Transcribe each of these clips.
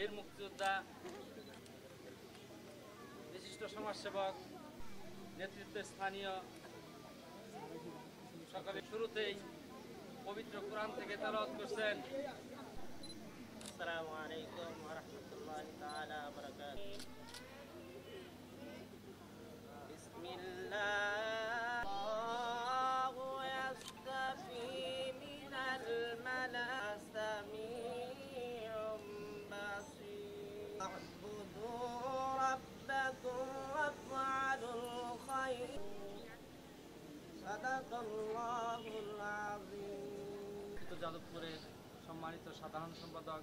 বীর মুক্তিযোদ্ধা, বিশিষ্ট সমাজসেবক, নেতৃত্বে স্থানীয় সকালে শুরুতেই পবিত্র কোরআন থেকে তেলাওয়াত করছেন। আসসালামু আলাইকুম ওয়া রাহমাতুল্লাহি তাআলা ওয়া বারাকাতুহু। বিসমিল্লাহ আল্লাহু ইয়াস্তাফি মিনাল মালাসামিউম বাসীর আ'বুদু রাব্বাকুম ওয়াফআলুল খায়র সাদাকাল্লাহুল আযীম। যাদবপুরের সম্মানিত সাধারণ সম্পাদক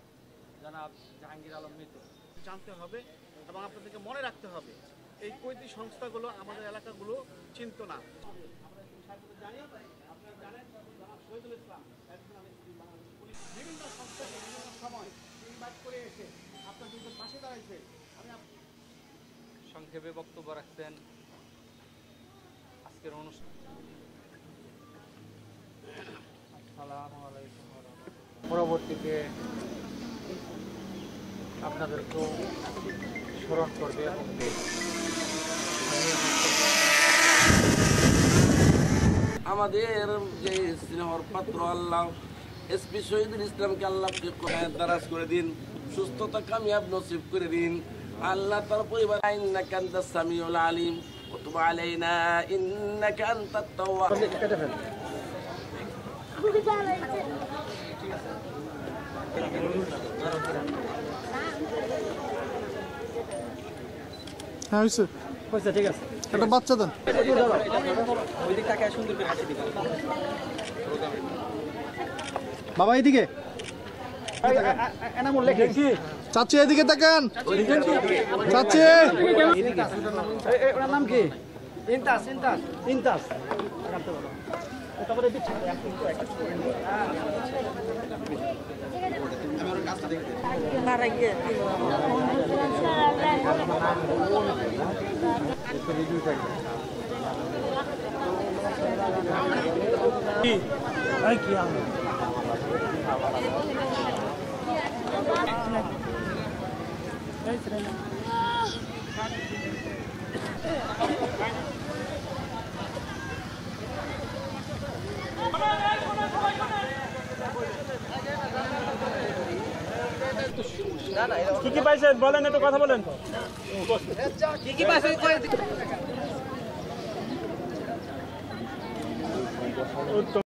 জনাব জাহাঙ্গীর আলম মৃত। জানতে হবে এবং আপনাদেরকে মনে রাখতে হবে এই কৈদি সংস্থাগুলো আমাদের এলাকাগুলো চিনত না। বিভিন্ন সংস্থা বিভিন্ন সময় ইনভাইট করে এসে আপনাদের পাশে দাঁড়াইছে। সংক্ষেপে বক্তব্য রাখছেন আজকের অনুষ্ঠান। পরবর্তীতে আপনাদেরকেও স্মরণ করবে এবং আমাদের যে স্নেহর পাত্র আল্লাহ এসপি শহীদুল ইসলামকে আল্লাহকে দারাজ করে দিন, সুস্থতা কামিয়াব নসিব করে দিন আল্লাহ। তার পরিবার ইন্নাকা আনতাস সামিউল আলিম ওয়া তুব আলাইনা ইন্নাকা আনতাত তাওয়াব। হ্যাঁ হয়েছে, ঠিক আছে, একটা বাচ্চা দেন। বাবা এদিকে, চাচি এদিকে তাকান, চাচি। ওনার নাম কি? ইনতাস। ইনতাস কি পাইছেন বলেন, একটু কথা বলেন। কি পাইছেন?